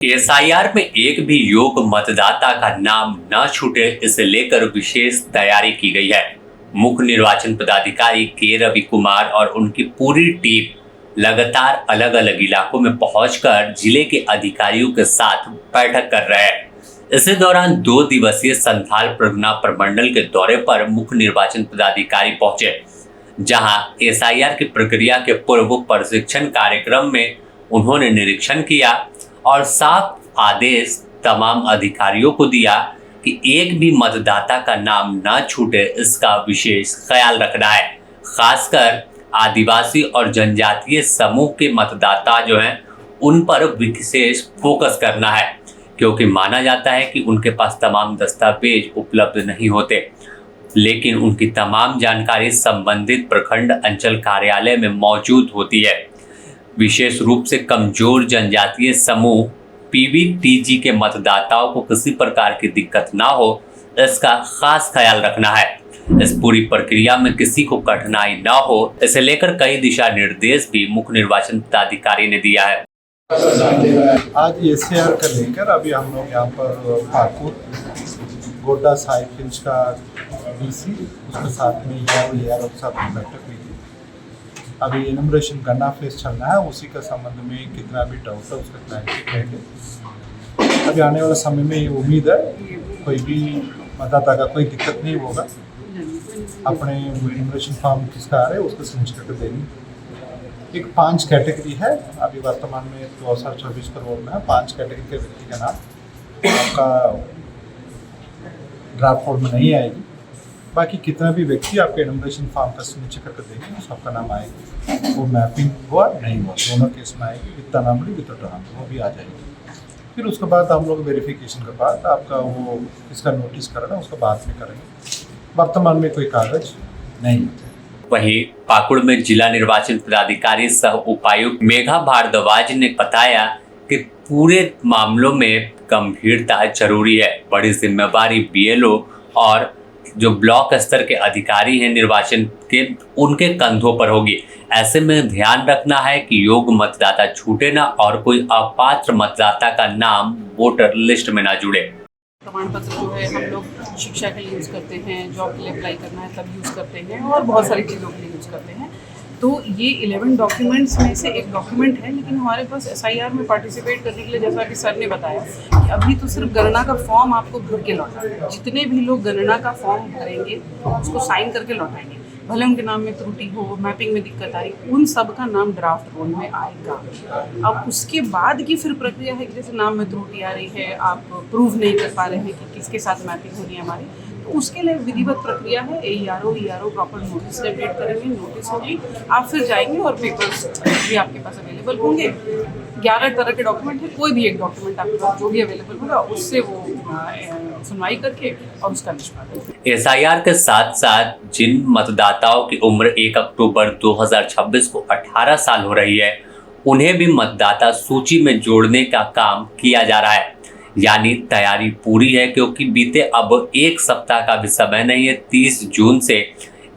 SIR में एक भी योग्य मतदाता का नाम न छूटे, इसे लेकर विशेष तैयारी की गई है। मुख्य निर्वाचन पदाधिकारी के रवि कुमार और उनकी पूरी टीम लगातार अलग अलग इलाकों में पहुंचकर जिले के अधिकारियों के साथ बैठक कर रहे हैं। इसी दौरान 2 दिवसीय संथाल परगना प्रमंडल के दौरे पर मुख्य निर्वाचन पदाधिकारी पहुंचे, जहां एसआईआर की प्रक्रिया के पूर्व प्रशिक्षण कार्यक्रम में उन्होंने निरीक्षण किया और साफ आदेश तमाम अधिकारियों को दिया कि एक भी मतदाता का नाम न छूटे, इसका विशेष ख्याल रखना है। खासकर आदिवासी और जनजातीय समूह के मतदाता जो हैं उन पर विशेष फोकस करना है, क्योंकि माना जाता है कि उनके पास तमाम दस्तावेज उपलब्ध नहीं होते, लेकिन उनकी तमाम जानकारी संबंधित प्रखंड अंचल कार्यालय में मौजूद होती है। विशेष रूप से कमजोर जनजातीय समूह पीवीटीजी के मतदाताओं को किसी प्रकार की दिक्कत ना हो, इसका खास ख्याल रखना है। इस पूरी प्रक्रिया में किसी को कठिनाई ना हो, इसे लेकर कई दिशा निर्देश भी मुख्य निर्वाचन पदाधिकारी ने दिया है। आज एसआईआर का लेकर अभी हम लोग यहाँ पर पाकुर गोड्डा साइकिल्स का डीसी उसके साथ में यार और साथ में बैठक हुई थी। अभी एनुमरेशन गन्ना फेस चलना है, उसी का संबंध में कितना भी डाउट है उसका क्लैरिटी करेंगे। अभी आने वाले समय में ये उम्मीद है कोई भी मतदाता का कोई दिक्कत नहीं होगा। अपने एनुमरेशन फॉर्म किसका आ रहा है उसको समझ करके देंगे। एक 5 कैटेगरी है अभी वर्तमान में 2024 का रोल में है। 5 कैटेगरी के व्यक्ति का नाम आपका ड्राफ्ट फॉर्म में नहीं आएगी। बाकी कितना भी व्यक्ति आपके एनुमरेशन फॉर्म का सिग्नेचर करके देंगे सबका नाम आएगी। वो मैपिंग हुआ नहीं हुआ दोनों केस में आएगी, विद नामली विद नाम वो भी आ जाएगी। फिर उसके बाद हम लोग वेरिफिकेशन के बाद आपका वो किसका नोटिस करना उसका बाद में करेंगे। वर्तमान में कोई कागज नहीं है। वहीं पाकुड़ में जिला निर्वाचन पदाधिकारी सह उपायुक्त मेघा भारद्वाज ने बताया कि पूरे मामलों में गंभीरता जरूरी है। बड़ी जिम्मेवारी बीएलओ और जो ब्लॉक स्तर के अधिकारी हैं निर्वाचन के, उनके कंधों पर होगी। ऐसे में ध्यान रखना है कि योग्य मतदाता छूटे ना और कोई अपात्र मतदाता का नाम वोटर लिस्ट में ना जुड़े। प्रमाण पत्र जो है हम लोग शिक्षा के लिए यूज़ करते हैं, जॉब के लिए अप्लाई करना है तब यूज़ करते हैं और बहुत सारी चीज़ों के लिए यूज़ करते हैं। तो ये 11 डॉक्यूमेंट्स में से एक डॉक्यूमेंट है, लेकिन हमारे पास एसआईआर में पार्टिसिपेट करने के लिए जैसा कि सर ने बताया कि अभी तो सिर्फ गणना का फॉर्म आपको भर के लौटाना है। जितने भी लोग गणना का फॉर्म भरेंगे उसको साइन करके लौटाएंगे, भले उनके नाम में त्रुटि हो, मैपिंग में दिक्कत आई, उन सब का नाम ड्राफ्ट रोल में आएगा। अब उसके बाद की फिर प्रक्रिया है कि जैसे नाम में त्रुटि आ रही है, आप प्रूव नहीं कर पा रहे हैं कि किसके साथ मैपिंग होनी है हमारी, तो उसके लिए विधिवत प्रक्रिया है। ईआरओ प्रॉपर नोटिस जनरेट करेंगे, नोटिस होगी, आप फिर जाएंगे और पेपर्स भी आपके पास अवेलेबल होंगे। 11 तरह के डॉक्यूमेंट है, कोई भी एक डॉक्यूमेंट आपके पास जो भी अवेलेबल होगा उससे वो सुनवाई करके और उसका निष्पादन। एसआईआर के साथ साथ जिन मतदाताओं की उम्र 1 अक्टूबर 2026 को 18 साल हो रही है, उन्हें भी मतदाता सूची में जोड़ने का काम किया जा रहा है। यानी तैयारी पूरी है, क्योंकि बीते अब 1 सप्ताह का भी समय नहीं है। 30 जून से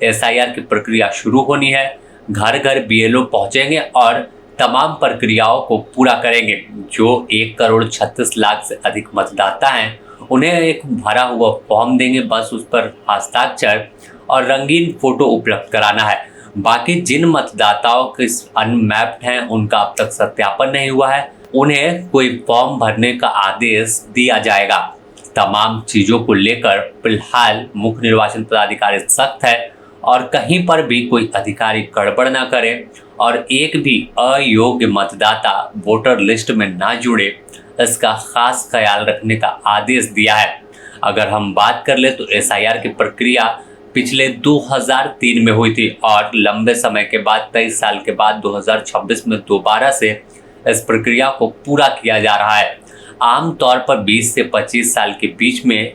एसआईआर की प्रक्रिया शुरू होनी है। घर घर बीएलओ पहुंचेंगे और तमाम प्रक्रियाओं को पूरा करेंगे। जो 1,36,00,000 से अधिक मतदाता हैं उन्हें एक भरा हुआ फॉर्म देंगे, बस उस पर हस्ताक्षर और रंगीन फोटो उपलब्ध कराना है। बाकी जिन मतदाताओं के अनमैप्ड हैं उनका अब तक सत्यापन नहीं हुआ है, उन्हें कोई फॉर्म भरने का आदेश दिया जाएगा। तमाम चीजों को लेकर फिलहाल मुख्य निर्वाचन पदाधिकारी सख्त है और कहीं पर भी कोई अधिकारी गड़बड़ ना करे और एक भी अयोग्य मतदाता वोटर लिस्ट में ना जुड़े, इसका खास ख्याल रखने का आदेश दिया है। अगर हम बात कर ले तो एसआईआर की प्रक्रिया पिछले 2003 में हुई थी और लंबे समय के बाद 23 साल के बाद 2026 में दोबारा से इस प्रक्रिया को पूरा किया जा रहा है। आमतौर पर 20 से 25 साल के बीच में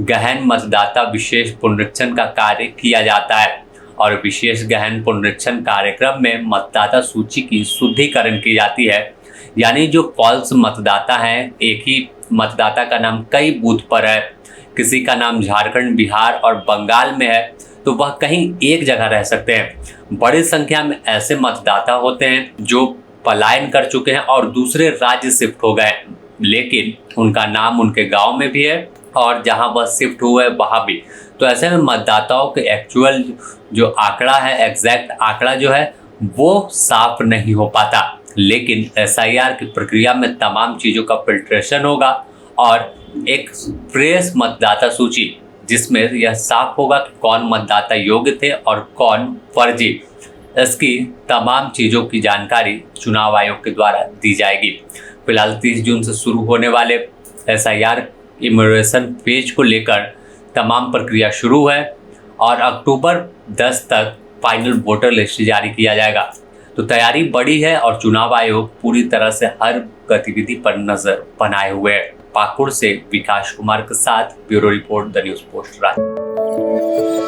गहन मतदाता विशेष पुनरीक्षण का कार्य किया जाता है और विशेष गहन पुनरीक्षण कार्यक्रम में मतदाता सूची की शुद्धिकरण की जाती है। यानी जो फॉल्स मतदाता हैं, एक ही मतदाता का नाम कई बूथ पर है, किसी का नाम झारखंड, बिहार और बंगाल में है, तो वह कहीं एक जगह रह सकते हैं। बड़ी संख्या में ऐसे मतदाता होते हैं जो पलायन कर चुके हैं और दूसरे राज्य शिफ्ट हो गए। लेकिन उनका नाम उनके गांव में भी है और जहां वह शिफ्ट हुए वहां भी। तो ऐसे में मतदाताओं के एक्चुअल जो आंकड़ा है, एग्जैक्ट आंकड़ा जो है वो साफ नहीं हो पाता। लेकिन SIR की प्रक्रिया में तमाम चीज़ों का फिल्ट्रेशन होगा और एक फ्रेश मतदाता सूची जिसमें यह साफ होगा कि कौन मतदाता योग्य थे और कौन फर्जी, इसकी तमाम चीज़ों की जानकारी चुनाव आयोग के द्वारा दी जाएगी। फिलहाल 30 जून से शुरू होने वाले SIR इमिग्रेशन पेज को लेकर तमाम प्रक्रिया शुरू है और अक्टूबर 10 तक फाइनल वोटर लिस्ट जारी किया जाएगा। तो तैयारी बड़ी है और चुनाव आयोग पूरी तरह से हर गतिविधि पर नजर बनाए हुए है। पाकुड़ से विकास कुमार के साथ bureau report, the news post Ranchi.